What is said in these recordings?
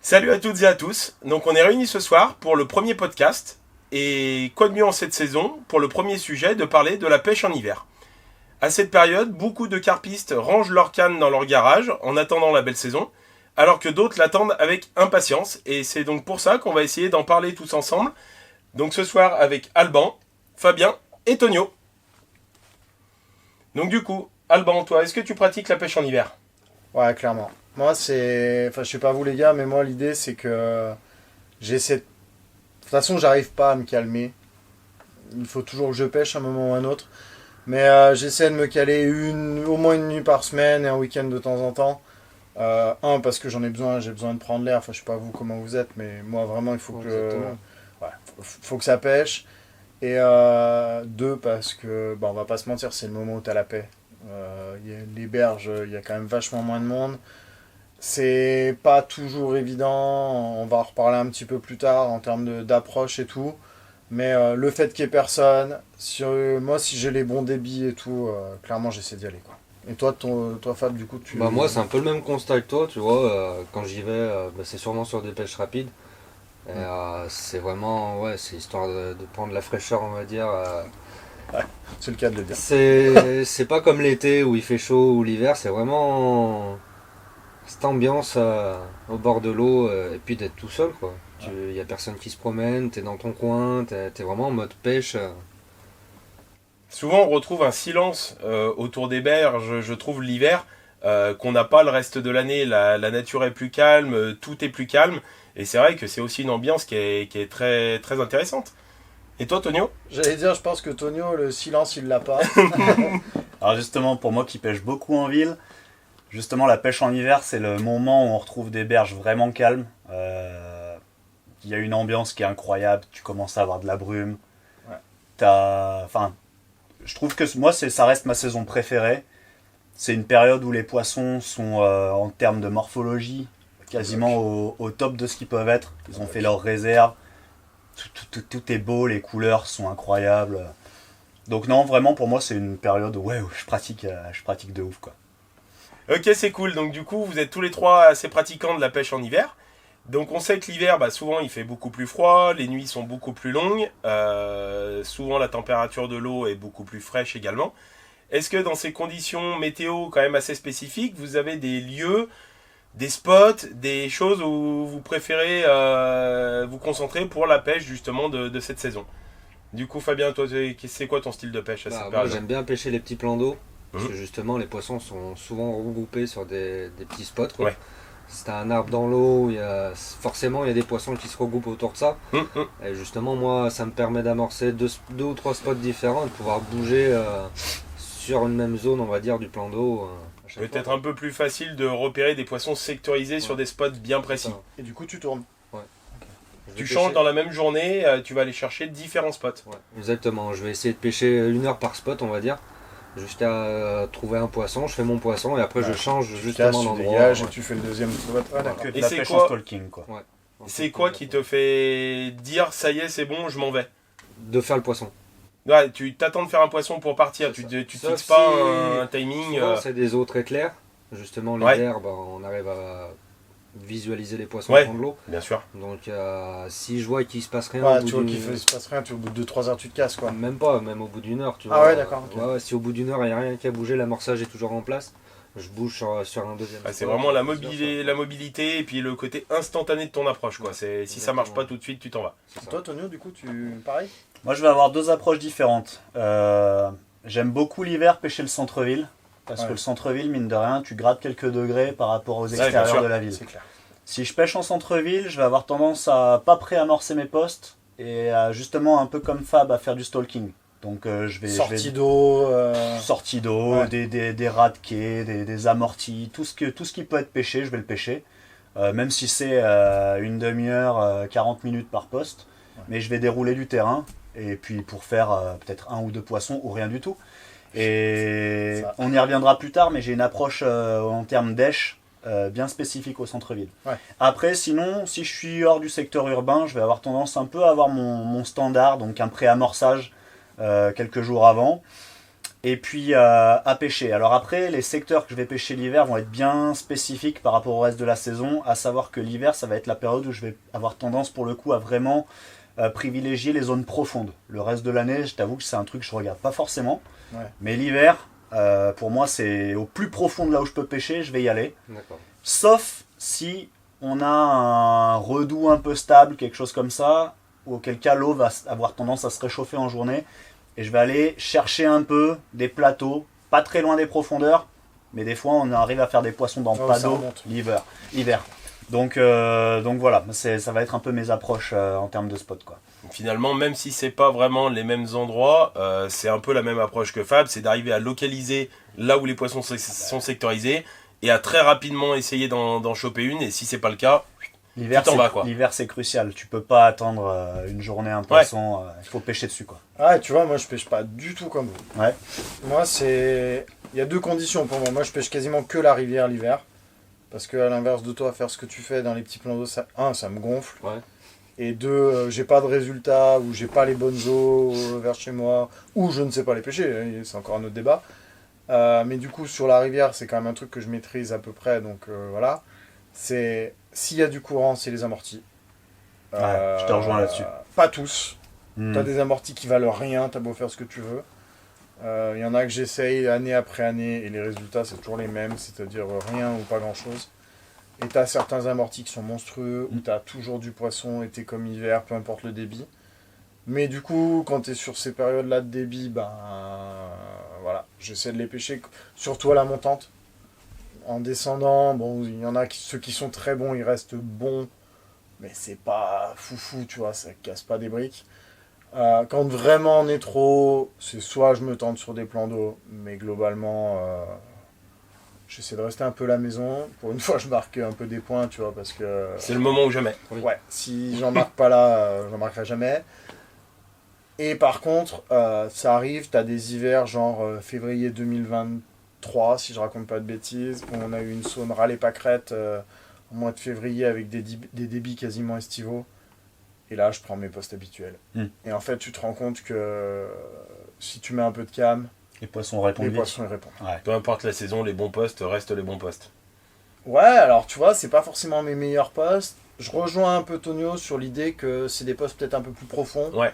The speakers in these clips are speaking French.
Salut à toutes et à tous. Donc on est réunis ce soir pour le premier podcast. Et quoi de mieux en cette saison pour le premier sujet de parler de la pêche en hiver. À cette période, beaucoup de carpistes rangent leurs cannes dans leur garage en attendant la belle saison, alors que d'autres l'attendent avec impatience. Et c'est donc pour ça qu'on va essayer d'en parler tous ensemble. Donc ce soir avec Alban, Fabien et Tonio. Donc du coup, Alban, toi, est-ce que tu pratiques la pêche en hiver ? Ouais, clairement. Moi, c'est... Enfin, je sais pas vous les gars, mais moi, l'idée, c'est que j'essaie... De toute façon, j'arrive pas à me calmer. Il faut toujours que je pêche à un moment ou à un autre. Mais j'essaie de me caler au moins une nuit par semaine et un week-end de temps en temps. Parce que j'ai besoin de prendre l'air. Enfin, je sais pas vous comment vous êtes, mais moi, vraiment, il faut ouais, faut que ça pêche. Et deux, parce que, on va pas se mentir, c'est le moment où t'as la paix. Les berges, il y a quand même vachement moins de monde. C'est pas toujours évident, on va en reparler un petit peu plus tard en termes d'approche et tout. Mais le fait qu'il y ait personne, moi si j'ai les bons débits et tout, clairement j'essaie d'y aller quoi. Et toi Fab, du coup tu... Moi c'est un peu le même constat que toi, tu vois, quand j'y vais, c'est sûrement sur des pêches rapides. Et, c'est vraiment, c'est histoire de prendre la fraîcheur on va dire. Ouais, c'est le cas de le dire. C'est pas comme l'été où il fait chaud ou l'hiver, c'est vraiment cette ambiance au bord de l'eau et puis d'être tout seul quoi. Il y a personne qui se promène, t'es dans ton coin, t'es vraiment en mode pêche. Souvent, on retrouve un silence autour des berges, je trouve, l'hiver, qu'on n'a pas le reste de l'année. La nature est plus calme, tout est plus calme. Et c'est vrai que c'est aussi une ambiance qui est très, très intéressante. Et toi, Tonio ? J'allais dire, je pense que Tonio, le silence, il l'a pas. Alors justement, pour moi qui pêche beaucoup en ville, justement la pêche en hiver, c'est le moment où on retrouve des berges vraiment calmes. Il y a une ambiance qui est incroyable, tu commences à avoir de la brume. Ouais. Je trouve que moi, ça reste ma saison préférée. C'est une période où les poissons sont, en termes de morphologie, quasiment au top de ce qu'ils peuvent être. Ils ont fait leurs réserves. Tout est beau, les couleurs sont incroyables. Donc non, vraiment pour moi c'est une période où je pratique de ouf quoi. Ok, c'est cool. Donc du coup, vous êtes tous les trois assez pratiquants de la pêche en hiver. Donc on sait que l'hiver, souvent il fait beaucoup plus froid, les nuits sont beaucoup plus longues, souvent la température de l'eau est beaucoup plus fraîche également. Est-ce que dans ces conditions météo quand même assez spécifiques, vous avez des lieux, des spots, des choses où vous préférez vous concentrer pour la pêche justement de cette saison ? Du coup, Fabien, toi, c'est quoi ton style de pêche à cette Moi période ? j'aime bien pêcher les petits plans d'eau, parce que justement les poissons sont souvent regroupés sur des petits spots quoi. Ouais. Si t'as un arbre dans l'eau, forcément il y a des poissons qui se regroupent autour de ça. Et justement moi ça me permet d'amorcer deux ou trois spots différents et de pouvoir bouger sur une même zone on va dire du plan d'eau. Peut-être un peu plus facile de repérer des poissons sectorisés sur des spots bien précis. Et du coup tu tournes. Tu changes dans la même journée, tu vas aller chercher différents spots. Ouais, exactement, je vais essayer de pêcher 1 heure par spot on va dire. Jusqu'à trouver un poisson, je fais mon poisson et après je change justement tu d'endroit. dégages et tu fais le deuxième spot. Ah, d'accord. Que de Et la c'est pêche quoi en stalking quoi. Ouais. C'est quoi qui te fait dire ça y est, c'est bon, je m'en vais ? De faire le poisson. Ouais, tu t'attends de faire un poisson pour partir, tu te Sauf fixes pas si- un timing. Souvent, c'est des eaux très claires. Justement, l'hiver, on arrive à visualiser les poissons au fond de l'eau. Bien sûr. Donc, si je vois qu'il se passe rien, Ouais, au bout tu vois d'une- qu'il se passe rien, au bout de 2-3 heures tu te casses quoi. même pas, même au bout d'1 heure, tu Ah vois. ouais, d'accord, ok. Ouais, si au bout d'1 heure il n'y a rien qui a bougé, l'amorçage est toujours en place. Je bouge sur un deuxième. C'est spot, vraiment la plusieurs mobilité et puis le côté instantané de ton approche. Quoi. Si ça marche pas tout de suite, tu t'en vas. C'est ça. Toi Tonio, du coup pareil. Moi je vais avoir deux approches différentes. J'aime beaucoup l'hiver pêcher le centre-ville. Parce que le centre-ville, mine de rien, tu grattes quelques degrés par rapport aux bien extérieurs sûr. de la ville. C'est clair. Si je pêche en centre-ville, je vais avoir tendance à pas préamorcer mes postes et à justement un peu comme Fab à faire du stalking. Donc Sortie d'eau. sortie d'eau, Ouais. des rats de quai, des amortis, tout ce qui peut être pêché, je vais le pêcher. Même si c'est une demi-heure, 40 minutes par poste. Ouais. Mais je vais dérouler du terrain et puis pour faire peut-être 1 ou 2 poissons ou rien du tout. Et Ça. on y reviendra plus tard, mais j'ai une approche en termes d'èche bien spécifique au centre-ville. Ouais. Après, sinon, si je suis hors du secteur urbain, je vais avoir tendance un peu à avoir mon standard, donc un pré-amorçage quelques jours avant. et puis à pêcher. Alors après, les secteurs que je vais pêcher l'hiver vont être bien spécifiques par rapport au reste de la saison, à savoir que l'hiver, ça va être la période où je vais avoir tendance pour le coup à vraiment privilégier les zones profondes. Le reste de l'année, je t'avoue que c'est un truc que je regarde pas forcément, mais l'hiver, pour moi, c'est au plus profond de là où je peux pêcher, je vais y aller. D'accord. Sauf si on a un redout un peu stable, quelque chose comme ça, auquel cas l'eau va avoir tendance à se réchauffer en journée. Et je vais aller chercher un peu des plateaux, pas très loin des profondeurs, mais des fois on arrive à faire des poissons dans pas d'eau l'hiver. Donc voilà, ça va être un peu mes approches en termes de spot, quoi. Finalement, même si c'est pas vraiment les mêmes endroits, c'est un peu la même approche que Fab, c'est d'arriver à localiser là où les poissons sont sectorisés et à très rapidement essayer d'en choper une. Et si c'est pas le cas, L'hiver c'est crucial, tu peux pas attendre une journée un poisson, il faut pêcher dessus, quoi. Ah, tu vois, moi je pêche pas du tout comme vous. Ouais. Moi il y a deux conditions pour moi. Moi je pêche quasiment que la rivière l'hiver. Parce que à l'inverse de toi, faire ce que tu fais dans les petits plans d'eau, ça me gonfle. Ouais. Et deux, j'ai pas de résultats, ou j'ai pas les bonnes eaux vers chez moi, ou je ne sais pas les pêcher, c'est encore un autre débat. Mais du coup, sur la rivière, c'est quand même un truc que je maîtrise à peu près, donc voilà. C'est, s'il y a du courant, c'est les amortis. Je te rejoins là-dessus. Pas tous. T'as des amortis qui valent rien, t'as beau faire ce que tu veux. Il y en a que j'essaye année après année, et les résultats, c'est toujours les mêmes, c'est-à-dire rien ou pas grand-chose. Et t'as certains amortis qui sont monstrueux, où t'as toujours du poisson, été comme hiver, peu importe le débit. Mais du coup, quand t'es sur ces périodes-là de débit, voilà, j'essaie de les pêcher, surtout à la montante. En descendant, bon, il y en a ceux qui sont très bons, ils restent bons, mais c'est pas foufou, tu vois, ça casse pas des briques. Quand vraiment on est trop, c'est soit je me tente sur des plans d'eau, mais globalement, j'essaie de rester un peu à la maison. Pour une fois, je marque un peu des points, tu vois, parce que... c'est le moment ou jamais. Ouais, si j'en marque pas là, j'en marquerai jamais. Et par contre, ça arrive, t'as des hivers genre février 2023, si je raconte pas de bêtises, où on a eu une saune râlée-pâquerette au mois de février avec des débits quasiment estivaux. Et là, je prends mes postes habituels. Et en fait, tu te rends compte que si tu mets un peu de cam, les poissons répondent. Ils répondent. Ouais. Peu importe la saison, les bons postes restent les bons postes. Ouais, alors tu vois, c'est pas forcément mes meilleurs postes. Je rejoins un peu Tonio sur l'idée que c'est des postes peut-être un peu plus profonds. Ouais.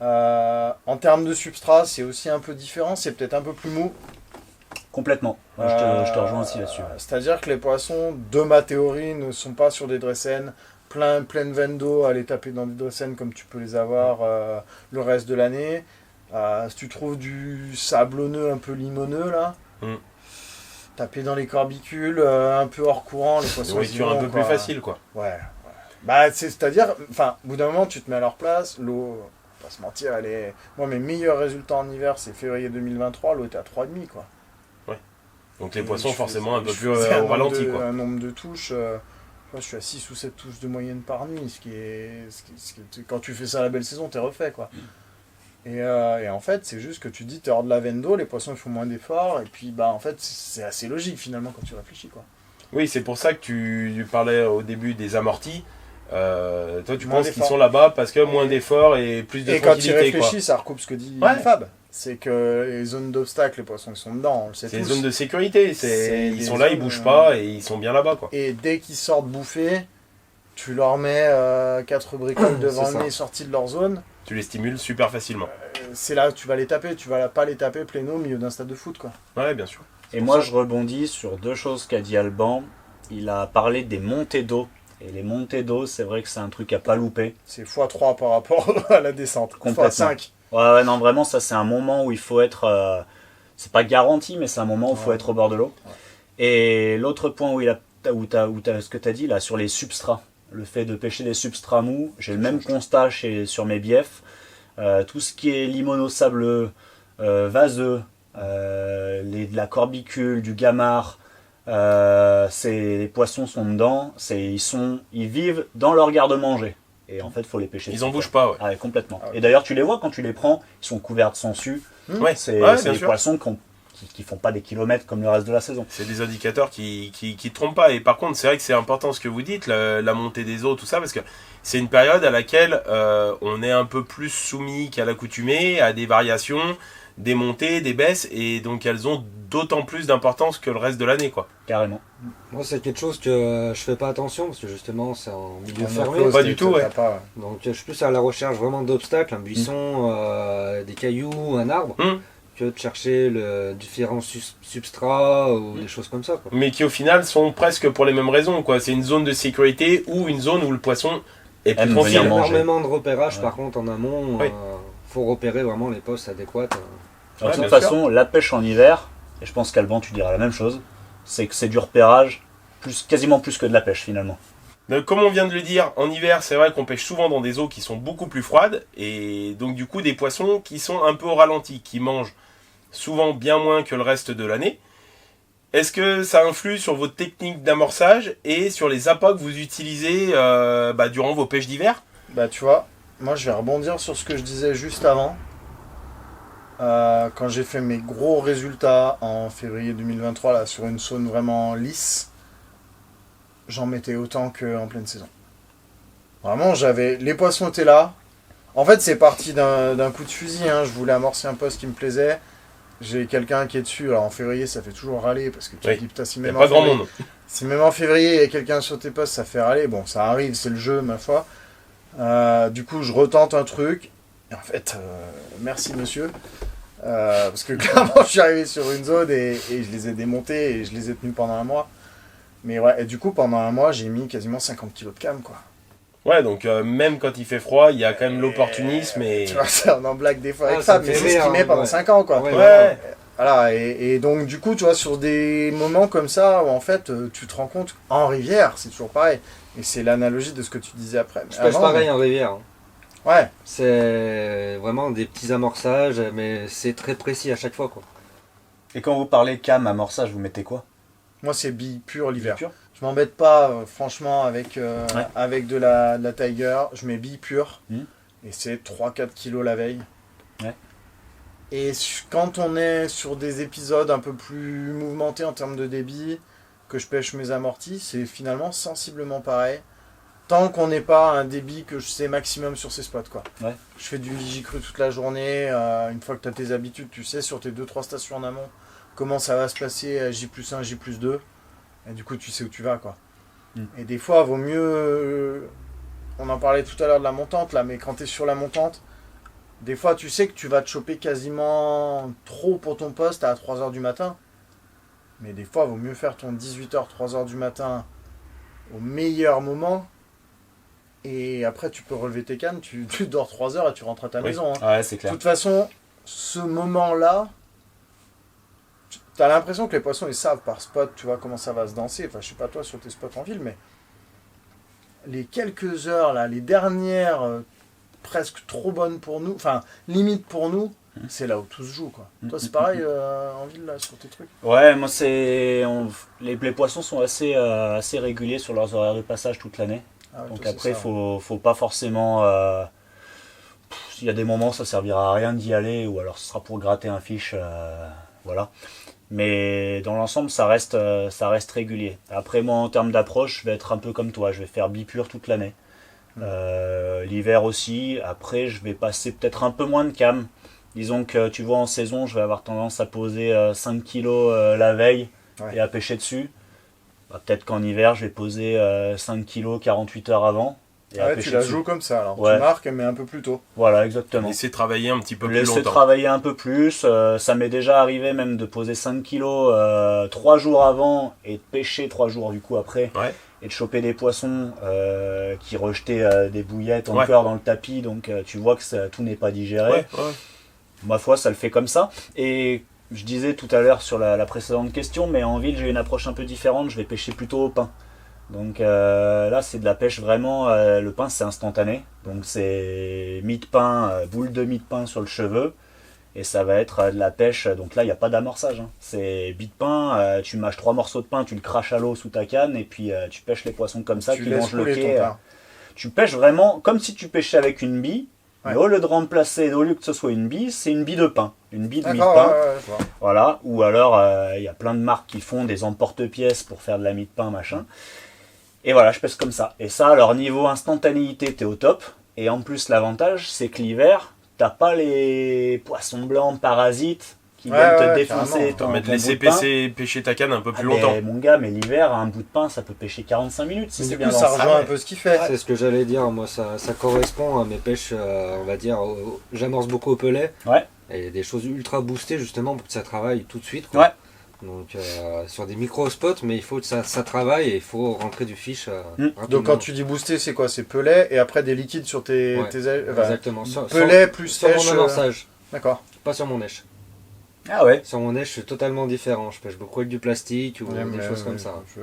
En termes de substrat, c'est aussi un peu différent, c'est peut-être un peu plus mou. Complètement. Moi, je te rejoins aussi là-dessus. C'est-à-dire que les poissons, de ma théorie, ne sont pas sur des dressènes pleine veine d'eau à les taper dans des dressènes comme tu peux les avoir le reste de l'année. Si tu trouves du sablonneux un peu limoneux là, taper dans les corbicules un peu hors courant, les poissons nourriture un peu plus facile, quoi. Ouais. Bah c'est-à-dire, enfin, au bout d'un moment tu te mets à leur place, l'eau, on va pas se mentir, elle est... Moi mes meilleurs résultats en hiver c'est février 2023, l'eau était à 3,5 quoi. Ouais. Donc les poissons forcément un peu plus au au ralenti, quoi. Un nombre de touches, je suis à 6 ou 7 touches de moyenne par nuit, ce qui est quand tu fais ça à la belle saison, t'es refait quoi. Et en fait, c'est juste que tu dis, t'es hors de la veine d'eau, les poissons ils font moins d'efforts, et puis en fait, c'est assez logique finalement quand tu réfléchis quoi. Oui, c'est pour ça que tu parlais au début des amortis. Toi, tu Moins penses qu'ils d'efforts. sont là-bas parce que moins d'efforts et plus de Et quand tu tranquillité, quoi. réfléchis, ça recoupe ce que dit Ouais. Fab. C'est que les zones d'obstacles, les poissons ils sont dedans, on le sait C'est les tous. zones de sécurité. C'est Ils des sont là, ils zones, bougent pas et ils sont bien là-bas, quoi. Et dès qu'ils sortent bouffer, tu leur mets 4 bricoles devant C'est le ça. nez sortis de leur zone. Tu les stimules super facilement. C'est là que tu vas les taper, tu vas pas les taper pléno au milieu d'un stade de foot quoi. Ouais, bien sûr. Et moi, je rebondis sur deux choses qu'a dit Alban. Il a parlé des montées d'eau. Et les montées d'eau, c'est vrai que c'est un truc à pas louper. C'est x3 par rapport à la descente. Complètement. x5. Ouais, non, vraiment, ça, c'est un moment où il faut être... c'est pas garanti, mais c'est un moment où il faut être au bord de l'eau. Ouais. Et l'autre point où ce que tu as dit, là, sur les substrats. Le fait de pêcher des substrats mous, j'ai le même constat sur mes biefs. Tout ce qui est limono-sableux, vaseux, de la corbicule, du gamard, les poissons sont dedans, ils vivent dans leur garde-manger. Et en fait, il faut les pêcher. Ils en bougent pas, ouais. Ah, ouais, complètement. Ah ouais. Et d'ailleurs, tu les vois quand tu les prends, ils sont couverts de sangsues. Ouais, C'est bien des sûr. poissons qui font pas des kilomètres comme le reste de la saison. C'est des indicateurs qui trompent pas. Et par contre, c'est vrai que c'est important ce que vous dites, la montée des eaux, tout ça, parce que c'est une période à laquelle on est un peu plus soumis qu'à l'accoutumée, à des variations. des montées, des baisses, et donc elles ont d'autant plus d'importance que le reste de l'année, quoi. Carrément. Moi, c'est quelque chose que je fais pas attention parce que justement, c'est en milieu En fermé. enclose, Pas du tout, ouais. t'as pas, Donc, je suis plus à la recherche vraiment d'obstacles, un buisson, des cailloux, un arbre, que de chercher différents substrats ou des choses comme ça, quoi. Mais qui au final sont presque pour les mêmes raisons, quoi. C'est une zone de sécurité ou une zone où le poisson est plus Aime Il y a tranquille. venir manger. énormément de repérage Ouais. par contre en amont. Oui. Faut repérer vraiment les postes adéquats. De Ouais, toute bien façon, la pêche en hiver, et je pense qu'Alban, tu diras la même chose, c'est que c'est du repérage, quasiment plus que de la pêche finalement. Donc, comme on vient de le dire, en hiver, c'est vrai qu'on pêche souvent dans des eaux qui sont beaucoup plus froides, et donc du coup des poissons qui sont un peu au ralenti, qui mangent souvent bien moins que le reste de l'année. Est-ce que ça influe sur votre technique d'amorçage et sur les appâts que vous utilisez durant vos pêches d'hiver? Bah tu vois, moi je vais rebondir sur ce que je disais juste avant. Quand j'ai fait mes gros résultats en février 2023 là, sur une zone vraiment lisse, j'en mettais autant qu'en pleine saison. Vraiment, les poissons étaient là. En fait, c'est parti d'un coup de fusil, hein. Je voulais amorcer un poste qui me plaisait. J'ai quelqu'un qui est dessus. Alors en février, ça fait toujours râler parce que tu te Oui. dis putain, si Il n'y a même pas en grand février- monde. si même en février, il y a quelqu'un sur tes postes, ça fait râler. Bon, ça arrive, c'est le jeu, ma foi. Du coup, je retente un truc. Et en fait, merci monsieur. Parce que clairement, je suis arrivé sur une zone et je les ai démontés et je les ai tenus pendant un mois. Mais ouais, et du coup, pendant un mois, j'ai mis quasiment 50 kilos de cam, quoi. Ouais, donc même quand il fait froid, il y a quand même l'opportunisme et... Tu vois, ça, on en blague des fois avec ça Fab, me mais fait c'est ce rire, qu'il met hein, pendant ouais. 5 ans, quoi. Ouais, Ouais. Voilà, et donc du coup, tu vois, sur des moments comme ça, où en fait, tu te rends compte, en rivière, c'est toujours pareil. Et c'est l'analogie de ce que tu disais après. Mais Je pêche avant, pareil en rivière. Hein. Ouais, C'est vraiment des petits amorçages, mais c'est très précis à chaque fois, quoi. Et quand vous parlez cam, amorçage, vous mettez quoi? moi, c'est bille pure l'hiver. Pure. Je m'embête pas, franchement, avec Ouais. de la Tiger. Je mets bille pure. Mhm. Et c'est 3-4 kilos la veille. Ouais. Et quand on est sur des épisodes un peu plus mouvementés en termes de débit, que je pêche mes amortis, c'est finalement sensiblement pareil. Tant qu'on n'est pas un débit que je sais maximum sur ces spots, quoi. Ouais. Je fais du vigicru toute la journée. Une fois que tu as tes habitudes, tu sais sur tes 2-3 stations en amont comment ça va se passer à J+1, J+2. Et du coup, tu sais où tu vas, quoi. Et des fois, vaut mieux... on en parlait tout à l'heure de la montante, là, mais quand tu es sur la montante, des fois, tu sais que tu vas te choper quasiment trop pour ton poste à 3h du matin. Mais des fois, vaut mieux faire ton 18h, 3h du matin au meilleur moment. Et après, tu peux relever tes cannes, tu dors 3h et tu rentres à ta Oui. maison. Hein. Ouais, c'est De clair. toute façon, ce moment-là, tu as l'impression que les poissons, ils savent par spot, tu vois, comment ça va se danser. Enfin, je sais pas toi sur tes spots en ville, mais les quelques heures, là, les dernières, presque trop bonnes pour nous, enfin, limite pour nous, c'est là où tout se joue, quoi. Toi, c'est pareil en ville, là, sur tes trucs? Ouais, moi les poissons sont assez réguliers sur leurs horaires de passage toute l'année. Ah ouais, Donc toi, après, c'est ça, ouais. faut pas forcément... S'il y a des moments, ça servira à rien d'y aller, ou alors ce sera pour gratter un fiche, voilà. Mais dans l'ensemble, ça reste régulier. Après, moi, en termes d'approche, je vais être un peu comme toi. Je vais faire bipure toute l'année. L'hiver aussi. Après, je vais passer peut-être un peu moins de cam. Disons que, tu vois, en saison, je vais avoir tendance à poser 5 kilos la veille Ouais. et à pêcher dessus. Bah, peut-être qu'en hiver, je vais poser 5 kilos 48 heures avant et Ah à ouais, tu pêcher la dessus. joues comme ça, alors. Ouais. Tu marques, mais un peu plus tôt. Voilà, exactement. Laisser travailler un petit peu plus Laisser longtemps. travailler un peu plus. Ça m'est déjà arrivé même de poser 5 kilos 3 jours avant et de pêcher 3 jours du coup après. Ouais. Et de choper des poissons qui rejetaient des bouillettes encore dans le tapis. Donc tu vois que tout n'est pas digéré. Ouais, ouais. Ma foi, ça le fait comme ça. Et je disais tout à l'heure sur la précédente question, mais en ville, j'ai une approche un peu différente. Je vais pêcher plutôt au pain. Donc là, c'est de la pêche vraiment. Le pain, c'est instantané. Donc c'est mie de pain, boule de mie de pain sur le cheveu. Et ça va être de la pêche. Donc là, il n'y a pas d'amorçage. Hein. C'est bille de pain. Tu mâches 3 morceaux de pain, tu le craches à l'eau sous ta canne. Et puis tu pêches les poissons comme ça Tu qui laisses mangent le couler quai. ton pain. Tu pêches vraiment comme si tu pêchais avec une bille. Ouais. Mais au lieu de remplacer, au lieu que ce soit une bille, c'est une bille de pain. Une bille de mie de D'accord, pain. ouais, je vois. Voilà. Ou alors, il y a plein de marques qui font des emporte-pièces pour faire de la mie de pain, machin. Et voilà, je pêche comme ça. Et ça, alors niveau instantanéité, t'es au top. Et en plus, l'avantage, c'est que l'hiver, t'as pas les poissons blancs parasites qui Ouais, viennent te ouais, défoncer carrément. T'en ton mettre bout laisser de pain. pêcher ta canne un peu plus Ah, longtemps. mais mon gars, mais l'hiver, un bout de pain, ça peut pêcher 45 minutes si Mais c'est du bien coup, ça lancé. rejoint un peu ce qu'il fait. C'est ce que j'allais dire, moi ça correspond à mes pêches, on va dire, j'amorce beaucoup au pelet. Ouais. Et des choses ultra boostées justement pour que ça travaille tout de suite. Quoi. Ouais. Donc sur des micro-spots, mais il faut que ça travaille et il faut rentrer du fiche rapidement. Donc quand tu dis booster, c'est quoi? C'est pelet et après des liquides sur tes... Ouais, enfin, Exactement. pelet plus sur sèche. mon amorçage, D'accord. pas sur mon neige. Ah ouais. Sur mon neige, c'est totalement différent. Je pêche beaucoup avec du plastique ou Ouais, des mais, choses comme ça. Je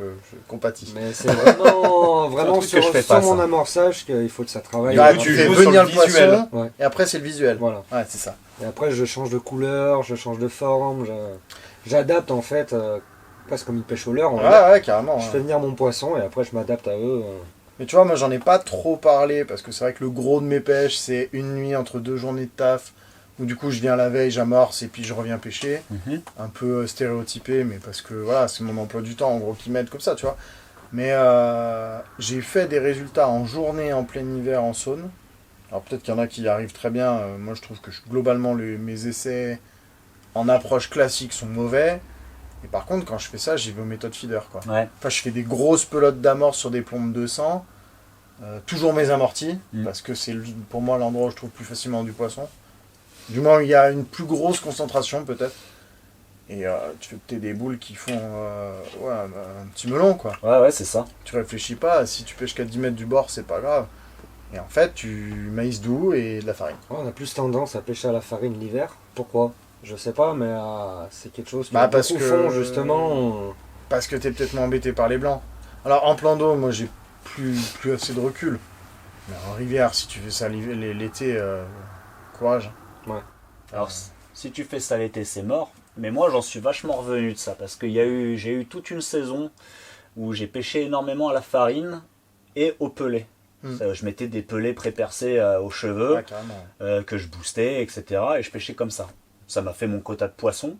compatis. Mais c'est vraiment, vraiment truc que je sur, fais sur pas, mon ça. amorçage qu'il faut que ça travaille. Du Ah, coup, tu tu fais joues sur venir le le poisson visuel. Ouais. et après c'est le visuel. Voilà. Ouais, c'est ça. Et après, je change de couleur, je change de forme, j'adapte en fait, presque comme une pêche au leurre. Ouais, carrément. Je ouais. fais venir mon poisson et après je m'adapte à eux. Mais tu vois, moi j'en ai pas trop parlé parce que c'est vrai que le gros de mes pêches, c'est une nuit entre 2 journées de taf où du coup je viens la veille, j'amorce et puis je reviens pêcher. Un peu stéréotypé, mais parce que voilà, c'est mon emploi du temps en gros qui m'aide comme ça, tu vois. Mais j'ai fait des résultats en journée en plein hiver en Saône. Alors peut-être qu'il y en a qui y arrivent très bien. Moi je trouve que globalement mes essais en approche classique sont mauvais. Et par contre, quand je fais ça, j'y vais aux méthodes feeder, quoi. Ouais. Enfin, je fais des grosses pelotes d'amorce sur des plombes 200. Toujours mes amortis, parce que c'est pour moi l'endroit où je trouve plus facilement du poisson. Du moins, il y a une plus grosse concentration, peut-être. Et tu fais peut-être des boules qui font un petit melon, quoi. Ouais, c'est ça. Tu réfléchis pas, si tu pêches qu'à 10 mètres du bord, c'est pas grave. Et en fait, maïs doux et de la farine. Ouais, on a plus tendance à pêcher à la farine l'hiver. Pourquoi? Je sais pas, mais c'est quelque chose qui Bah, parce beaucoup que- font justement. Parce que t'es peut-être moins embêté par les blancs. Alors, en plan d'eau, moi, j'ai plus assez de recul. Mais en rivière, si tu fais ça l'été, courage. Alors, si tu fais ça l'été, c'est mort. Mais moi, j'en suis vachement revenu de ça. Parce que j'ai eu toute une saison où j'ai pêché énormément à la farine et au pelet. Je mettais des pelets pré-percés aux cheveux, Ouais, carrément. que je boostais, etc. Et je pêchais comme ça. Ça m'a fait mon quota de poissons.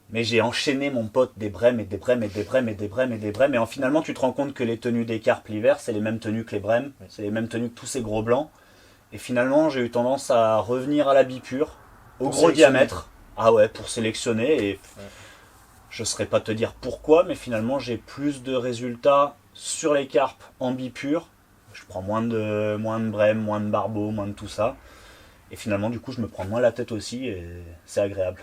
Mais j'ai enchaîné, mon pote, des brèmes et des brèmes et des brèmes et des brèmes et des brèmes. Et finalement, tu te rends compte que les tenues des carpes l'hiver, c'est les mêmes tenues que les brèmes. C'est les mêmes tenues que tous ces gros blancs. Et finalement, j'ai eu tendance à revenir à la bipure, au Pour gros sélectionner. diamètre. Ah ouais, pour sélectionner. Et je ne saurais pas te dire pourquoi, mais finalement, j'ai plus de résultats sur les carpes en bipure. Je prends moins de brèmes, moins de barbeaux, moins de tout ça. Et finalement, du coup, je me prends moins la tête aussi et c'est agréable.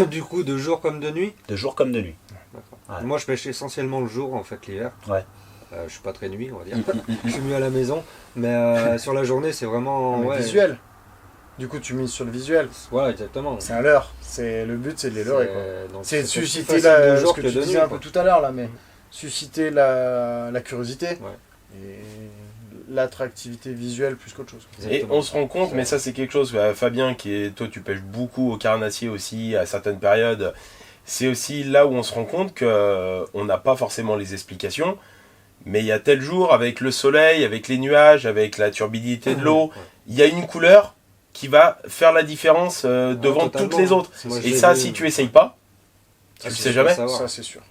Du coup, de jour comme de nuit. De jour comme de nuit. D'accord. Ouais. Moi, je pêche essentiellement le jour en fait l'hiver. Ouais. Je suis pas très nuit, on va dire. Je suis mieux à la maison, mais sur la journée, c'est vraiment Mais visuel. Du coup, tu mises sur le visuel. Voilà, exactement. C'est un leurre. Le but, c'est de les leurrer, quoi. Donc, C'est de plus susciter facile de ce jour que que tu de disais nuit, un peu quoi. tout à l'heure, là, mais susciter la curiosité et l'attractivité visuelle plus qu'autre chose. Et Exactement. on se rend compte, mais ça c'est quelque chose, Fabien, toi tu pêches beaucoup au carnassier aussi à certaines périodes, c'est aussi là où on se rend compte qu'on n'a pas forcément les explications, mais il y a tel jour, avec le soleil, avec les nuages, avec la turbidité de l'eau, il y a une couleur qui va faire la différence devant totalement. toutes les autres. Moi, je Et l'ai ça, vu. si tu essayes pas, tu Ah, le si, sais je jamais. peux savoir. Ça, c'est sûr.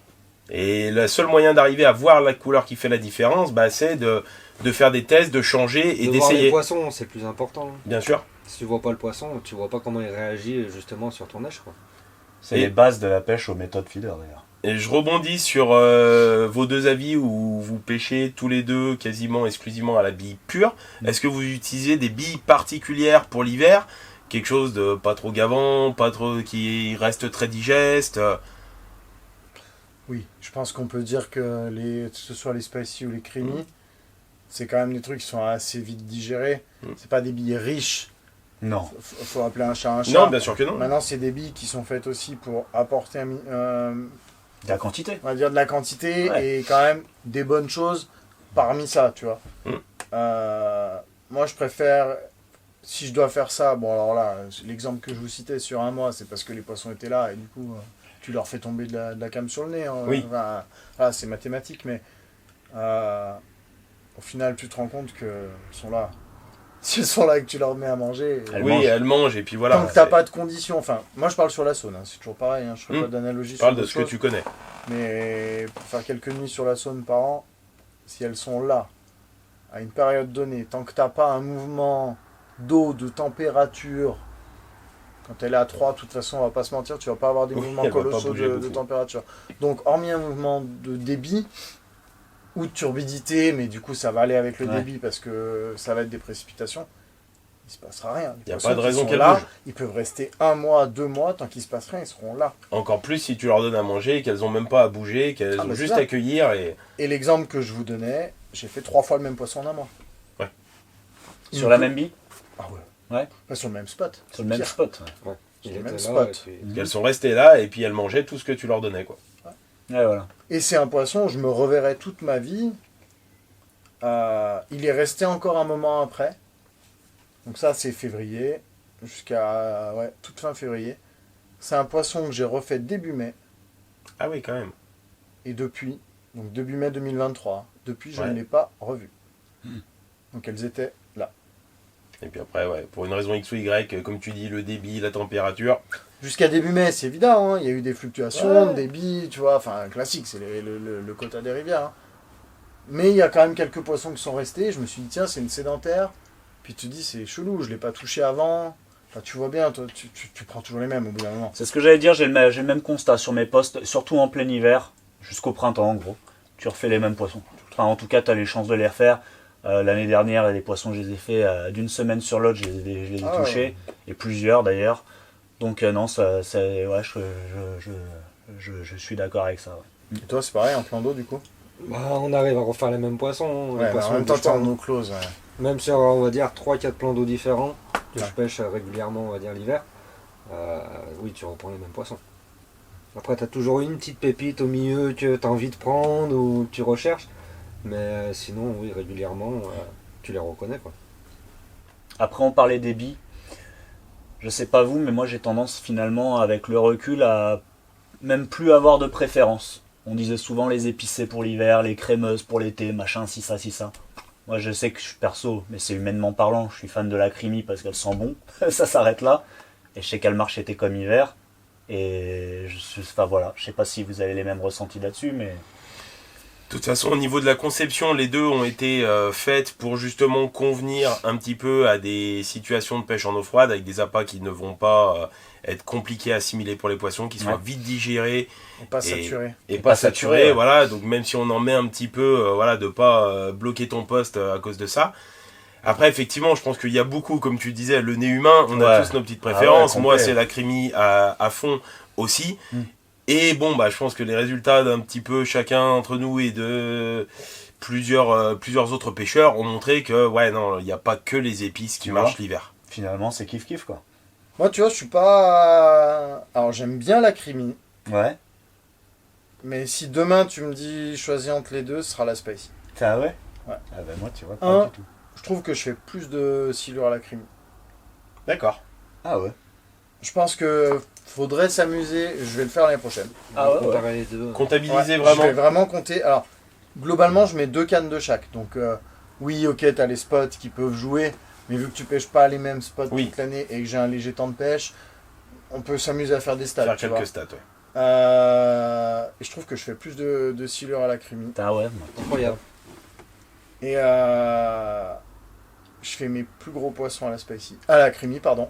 Et le seul moyen d'arriver à voir la couleur qui fait la différence, c'est de faire des tests, de changer et De voir les d'essayer. poissons, c'est plus important. Bien sûr. Si tu vois pas le poisson, tu vois pas comment il réagit justement sur ton neige, quoi. C'est Et- les bases de la pêche aux méthodes feeder d'ailleurs. Et je rebondis sur vos deux avis où vous pêchez tous les deux quasiment exclusivement à la bille pure. Est-ce que vous utilisez des billes particulières pour l'hiver? Quelque chose de pas trop gavant, pas trop qui reste très digeste. Oui, je pense qu'on peut dire que que ce soit les spicy ou les creamy, c'est quand même des trucs qui sont assez vite digérés. C'est pas des billes riches. Non. Faut appeler un chat un chat. Non, bien sûr que non. Maintenant, c'est des billes qui sont faites aussi pour apporter De la quantité. on va dire de la quantité Ouais. et quand même des bonnes choses parmi ça, tu vois. Mm. Moi, je préfère, si je dois faire ça, bon alors là, l'exemple que je vous citais sur un mois, c'est parce que les poissons étaient là et du coup, tu leur fais tomber de la came sur le nez. Hein. Oui. Enfin, voilà, c'est mathématique, mais au final, tu te rends compte qu'elles sont là. Si elles sont là et que tu leur mets à manger... Elles Oui, mangent. elle mange et puis voilà. Tant que t'as c'est- pas de conditions, enfin, moi je parle sur la Saône, hein, c'est toujours pareil, hein, je ferai Mm. pas d'analogie sur Parle de d'autres ce que choses, tu connais. mais pour faire quelques nuits sur la Saône par an, si elles sont là, à une période donnée, tant que t'as pas un mouvement d'eau, de température, quand elle est à 3, de toute façon, on va pas se mentir, tu vas pas avoir des Oui, mouvements elle va pas colossaux bouger de beaucoup. température. Donc, hormis un mouvement de débit ou de turbidité, mais du coup, ça va aller avec le Ouais. débit parce que ça va être des précipitations, il se passera rien. Les Y a poissons pas de qui raison sont qu'elle là, bouge. ils peuvent rester 1 mois, 2 mois, tant qu'il se passe rien, ils seront là. Encore plus si tu leur donnes à manger et qu'elles ont même pas à bouger, qu'elles Ah, ont bah, juste c'est ça. à cueillir et. Et l'exemple que je vous donnais, j'ai fait 3 fois le même poisson en un mois. Ouais. Sur la même bille, Ah ouais. Ouais. Pas sur le même spot. sur le même Pire. spot. Ouais. Sur Il le était même là, spot. et puis- Qu'elles sont restées là et puis elles mangeaient tout ce que tu leur donnais, quoi. Ouais, voilà. Et c'est un poisson, je me reverrai toute ma vie. Il est resté encore un moment après. Donc ça, c'est février, jusqu'à toute fin février. C'est un poisson que j'ai refait début mai. Ah oui, quand même. Et depuis, donc début mai 2023, depuis, je Ouais. ne l'ai pas revu. Donc elles étaient là. Et puis après, ouais, pour une raison X ou Y, comme tu dis, le débit, la température. Jusqu'à début mai, c'est évident, hein, il y a eu des fluctuations, Ouais. de débit, tu vois, enfin classique, c'est le quota des rivières. Hein. Mais il y a quand même quelques poissons qui sont restés. Je me suis dit, tiens, c'est une sédentaire. Puis tu te dis, c'est chelou, je ne l'ai pas touché avant. Enfin, tu vois bien, toi, tu prends toujours les mêmes au bout d'un moment. C'est ce que j'allais dire, j'ai le même constat sur mes postes, surtout en plein hiver, jusqu'au printemps en gros. Tu refais les mêmes poissons. Enfin, en tout cas, tu as les chances de les refaire. L'année dernière, les poissons, je les ai fait d'une semaine sur l'autre, je les ai Ah, touchés, et plusieurs d'ailleurs. Donc non, ouais, je suis d'accord avec ça. Ouais. Et toi, c'est pareil, en plan d'eau, du coup. Bah, on arrive à refaire les mêmes poissons. Les Ouais, poissons en même temps, bougent t'es pas. en eau close. Ouais. Même sur, on va dire, 3-4 plans d'eau différents, que Ouais. je pêche régulièrement, on va dire, l'hiver, oui, tu reprends les mêmes poissons. Après, tu as toujours une petite pépite au milieu que tu as envie de prendre ou que tu recherches, mais sinon, oui, régulièrement, tu les reconnais, quoi. Après, on parlait des billes. Je sais pas vous, mais moi j'ai tendance finalement, avec le recul, à même plus avoir de préférence. On disait souvent les épicées pour l'hiver, les crémeuses pour l'été, machin, si ça, si ça. Moi je sais que je suis perso, mais c'est humainement parlant, je suis fan de la crimi parce qu'elle sent bon. Ça s'arrête là. Et je sais qu'elle marche été comme hiver. Et enfin voilà, je sais pas si vous avez les mêmes ressentis là-dessus, mais. De toute façon, au niveau de la conception, les deux ont été faites pour justement convenir un petit peu à des situations de pêche en eau froide, avec des appâts qui ne vont pas être compliqués à assimiler pour les poissons, qui soient Ouais. vite digérés Et pas Et- saturé. et pas pas saturés, saturés. ouais. Voilà, donc même si on en met un petit peu, voilà, de pas bloquer ton poste à cause de ça. Après, effectivement, je pense qu'il y a beaucoup, comme tu disais, le nez humain, on a Ouais. tous nos petites Ah ouais, préférences. complet. Moi, c'est la crimi à fond aussi. Et bon, bah, je pense que les résultats d'un petit peu chacun entre nous et de plusieurs autres pêcheurs ont montré que, ouais, non, il n'y a pas que les épices qui Tu marchent vois. l'hiver. Finalement, c'est kiff-kiff quoi. Moi, tu vois, je suis pas. Alors, j'aime bien la crimi. Ouais. Mais si demain tu me dis choisis entre les deux, ce sera la Spicy. Ah ouais. Ouais. Ah ben moi, tu vois, Un. pas du tout. Je trouve que je fais plus de silure à la crimi. D'accord. Ah ouais. Je pense que faudrait s'amuser. Je vais le faire l'année prochaine. Ah ouais, ouais. Comparer les deux. Comptabiliser Ouais, vraiment. Je vais vraiment compter. Alors, globalement, je mets 2 cannes de chaque. Donc, oui, ok, t'as les spots qui peuvent jouer. Mais vu que tu pêches pas les mêmes spots Oui. toute l'année et que j'ai un léger temps de pêche, on peut s'amuser à faire des stats. Faire tu quelques vois. stats, ouais. Et je trouve que je fais plus de silure à la crimi. Ah ouais. Moi. Incroyable. Et je fais mes plus gros poissons à la spicy. À la crimi, pardon.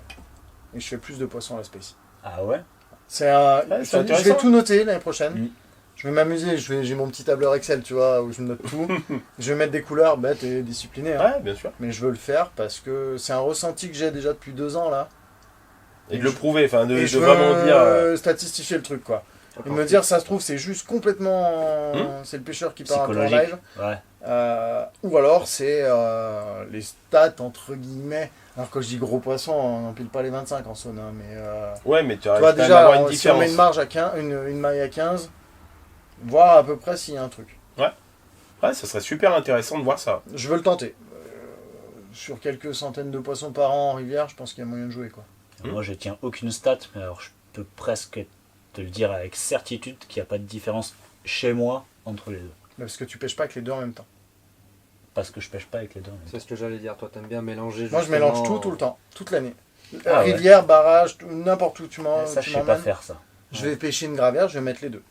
Et je fais plus de poissons à la spicy. Ah ouais. C'est un. Ouais, je te dis, je intéressant. vais tout noter l'année prochaine. Mm. Je vais m'amuser. J'ai mon petit tableur Excel, tu vois, où je me note tout. Je vais mettre des couleurs bêtes et disciplinées. Hein. Ouais, bien sûr. Mais je veux le faire parce que c'est un ressenti que j'ai déjà depuis 2 ans là. Et de le prouver, enfin, de et je veux vraiment dire. statistifier le truc, quoi. Et me dire, ça se trouve, c'est juste complètement. C'est le pêcheur qui part un peu en Psychologique. live. Ouais. Ou alors c'est les stats entre guillemets. Alors quand je dis gros poisson, on n'empile pas les 25 en saune, hein, mais Ouais, mais tu tu arrives vois quand même à avoir déjà une si on met différence. une marge à 15, une maille à 15, voir à peu près s'il y a un truc. Ouais, ça serait super intéressant de voir ça. Je veux le tenter. Sur quelques centaines de poissons par an en rivière, je pense qu'il y a moyen de jouer, quoi. Moi, je tiens aucune stat, mais alors je peux presque te le dire avec certitude qu'il n'y a pas de différence chez moi entre les deux. Parce que tu pêches pas avec les deux en même temps. Parce que je pêche pas avec les deux. en même C'est ce que j'allais dire. Toi, t'aimes bien mélanger. Moi je justement, mélange tout le temps, toute l'année. Ah ouais. Rivière, barrage, n'importe où tu temps. Ça, je sais pas m'emmènes. faire ça. Je vais pêcher une gravière, je vais mettre les deux.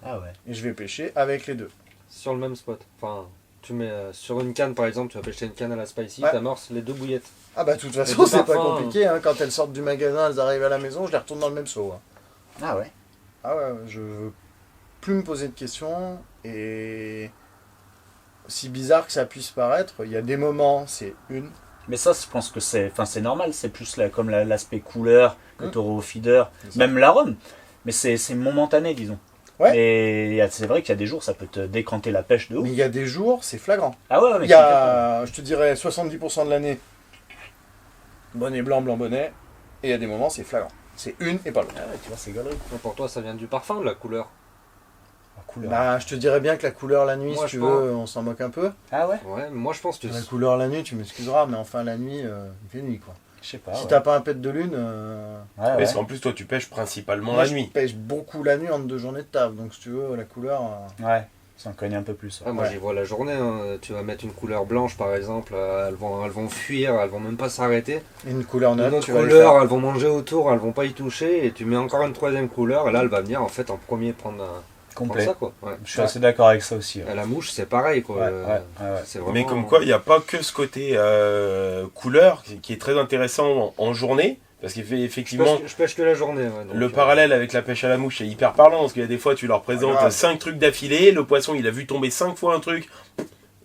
Ah ouais. Et je vais pêcher avec les deux. Sur le même spot. Enfin, Tu mets sur une canne par exemple, tu vas pêcher une canne à la spicy, Ouais. t'amorces les 2 bouillettes. Ah bah de toute Et façon de c'est pas parfum, compliqué, hein. Quand elles sortent du magasin, elles arrivent à la maison, je les retourne dans le même seau. Hein. Ah ouais. Ah ouais, je veux plus me poser de questions et aussi bizarre que ça puisse paraître, il y a des moments, c'est une. Mais ça, je pense que c'est normal, c'est plus comme l'aspect couleur que tu auras au feeder, C'est ça. même l'arôme. Mais c'est momentané, disons. Ouais. Et c'est vrai qu'il y a des jours, ça peut te décanter la pêche de ouf. Mais il y a des jours, c'est flagrant. Ah ouais, mais Il y a, je te dirais, 70% de l'année, bonnet blanc, blanc bonnet, et il y a des moments, c'est flagrant. C'est une et pas l'autre. Ah ouais, tu vois, c'est galerie. Mais pour toi, ça vient du parfum, de la couleur. La couleur. Bah, je te dirais bien que la couleur la nuit, Moi, si tu je veux, on s'en moque un peu. Ah ouais. Ouais, moi je pense que La couleur la nuit, tu m'excuseras, mais enfin la nuit, il fait nuit quoi. Je sais pas. Si ouais. t'as pas un pet de lune, Ouais, ouais. Parce qu'en plus, toi, tu pêches principalement moi la je nuit. pêche beaucoup la nuit entre 2 journées de taf, donc si tu veux, la couleur. Ouais, ça en connaît un peu plus. moi Ouais. j'y vois la journée, hein. Tu vas mettre une couleur blanche par exemple, elles vont fuir, elles vont même pas s'arrêter. Une couleur Une neutre, autre tu vas les couleur, faire. elles vont manger autour, elles vont pas y toucher, et tu mets encore une troisième couleur, et là elle va venir en fait en premier prendre Complet. ça quoi. Ouais. Je suis assez d'accord avec ça aussi. Ouais. Et la mouche c'est pareil quoi. Ouais, ouais. C'est vraiment... Mais comme quoi, il n'y a pas que ce côté couleur qui est très intéressant en journée. Parce qu'effectivement, Je pêche que la journée. Ouais, donc, le parallèle avec la pêche à la mouche est hyper parlant. Parce qu'il y a des fois, tu leur présentes grave. 5 trucs d'affilée. Le poisson, il a vu tomber 5 fois un truc.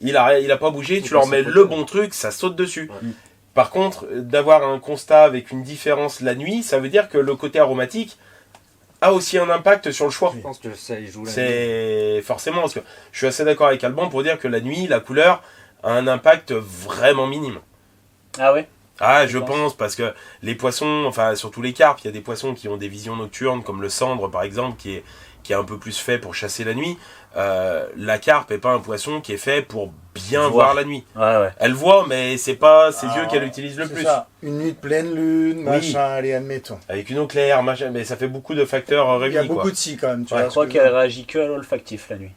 Il a pas bougé. Tu Il leur passe à mets côté. le bon truc, ça saute dessus. Ouais. Par contre, d'avoir un constat avec une différence la nuit, ça veut dire que le côté aromatique a aussi un impact sur le choix. Je pense que ça y joue la nuit. C'est forcément, parce que je suis assez d'accord avec Alban pour dire que la nuit, la couleur a un impact vraiment minime. Ah ouais. Ah, je pense. pense, parce que les poissons, enfin surtout les carpes, il y a des poissons qui ont des visions nocturnes, comme le cendre par exemple, qui est un peu plus fait pour chasser la nuit. La carpe est pas un poisson qui est fait pour bien voir la nuit. Ouais, ouais. Elle voit, mais c'est pas ses Ah, yeux qu'elle utilise le C'est plus. ça. Une nuit de pleine lune, Oui. machin, allez, admettons. Avec une eau claire, machin, mais ça fait beaucoup de facteurs Il y a réunis, beaucoup quoi. de si quand même, tu Ouais, vois. Je crois ce que qu'elle je veux dire. réagit que à l'olfactif la nuit.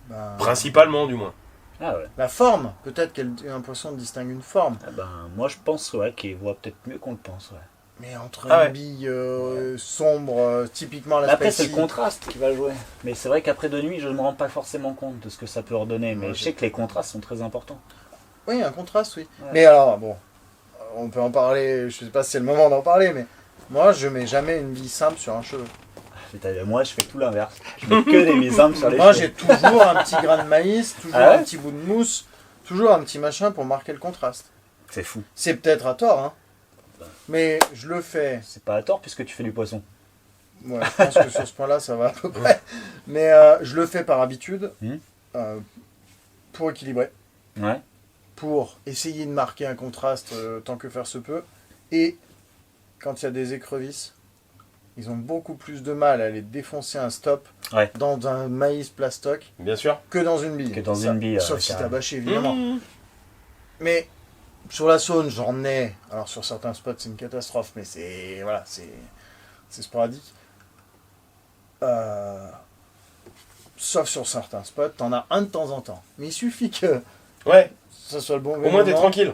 Ben, Principalement, du moins. Ah ouais. La forme, peut-être qu'un poisson distingue une forme. Ah ben, moi je pense ouais, qu'il voit peut-être mieux qu'on le pense. Ouais. Mais entre Ah ouais. une bille sombre, typiquement la Après, c'est spicy, le contraste qui va jouer. Mais c'est vrai qu'après de nuit, je ne me rends pas forcément compte de ce que ça peut redonner. Mais Ouais, je sais que les contrastes sont très importants. Oui, un contraste, oui. Ouais. Mais alors, bon, on peut en parler, je sais pas si c'est le moment d'en parler, mais moi, je mets jamais une bille simple sur un cheveu. Moi, je fais tout l'inverse. Je mets que des misames sur les Moi, cheveux. j'ai toujours un petit grain de maïs, toujours Ah ouais un petit bout de mousse, toujours un petit machin pour marquer le contraste. C'est fou. C'est peut-être à tort, hein. Mais je le fais. C'est pas à tort puisque tu fais du poisson. Ouais, je pense que sur ce point-là, ça va à peu près. Mais je le fais par habitude, Mhm. pour équilibrer, Ouais. pour essayer de marquer un contraste tant que faire se peut. Et quand il y a des écrevisses, ils ont beaucoup plus de mal à aller défoncer un stop Ouais. dans un maïs plastoc Bien sûr. que dans une bille. Que dans une bille, Sauf si t'as carrément. bâché, évidemment. Mmh. Mais sur la Saône, j'en ai. Alors sur certains spots, c'est une catastrophe, mais c'est voilà, c'est sporadique. Sauf sur certains spots, t'en as un de temps en temps. Mais il suffit que Ouais, ça soit le bon au moins t'es moment. tranquille.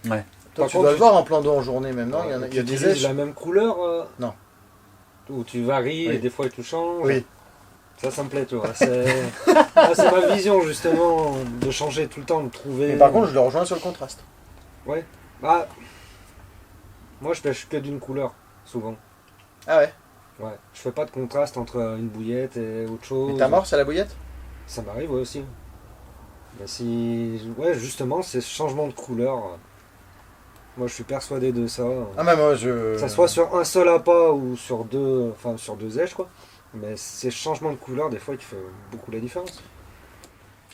Toi, Par tu contre, dois le voir en plan d'eau en journée maintenant. Ouais, Il y a tu des utilises éches. la même couleur Non. Où tu varies Oui. et des fois tu changes. Oui. Ça me plaît, tu vois. C'est c'est ma vision, justement, de changer tout le temps, de trouver... Mais par contre, je le rejoins sur le contraste. Bah, moi, je pêche que d'une couleur, souvent. Ah ouais. Ouais. Je fais pas de contraste entre une bouillette et autre chose. Mais t'amorces à la bouillette? Ça m'arrive, ouais, aussi. Mais si... Ouais, justement, c'est ce changement de couleur. Moi, je suis persuadé de ça. Ah mais moi je. Que ça soit sur un seul appât ou sur deux... Enfin, sur deux èches, quoi. Mais ces changements de couleur, des fois, qui fait beaucoup la différence.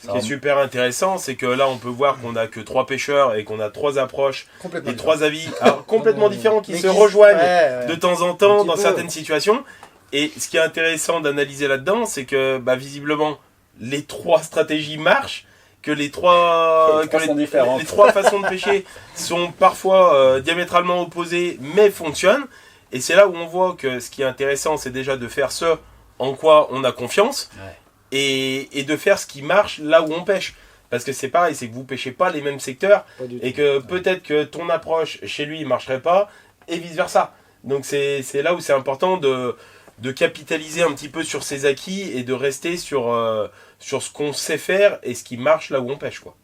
Ce qui est super intéressant, c'est que là, on peut voir qu'on a que 3 pêcheurs et qu'on a 3 approches complètement et 3 avis alors, complètement différents qui Mais se rejoignent ouais, ouais. de temps en Un temps petit dans peu. certaines situations. Et ce qui est intéressant d'analyser là-dedans, c'est que bah, visiblement, les 3 stratégies marchent, que les 3, Les trois sont différentes. les 3 façons de pêcher sont parfois diamétralement opposées, mais fonctionnent. Et c'est là où on voit que ce qui est intéressant, c'est déjà de faire ce en quoi on a confiance. Ouais. Et de faire ce qui marche là où on pêche. Parce que c'est pareil, c'est que vous pêchez pas les mêmes secteurs Pas du et tout. que peut-être que ton approche chez lui ne marcherait pas et vice versa. Donc c'est là où c'est important de capitaliser un petit peu sur ses acquis et de rester sur ce qu'on sait faire et ce qui marche là où on pêche, quoi.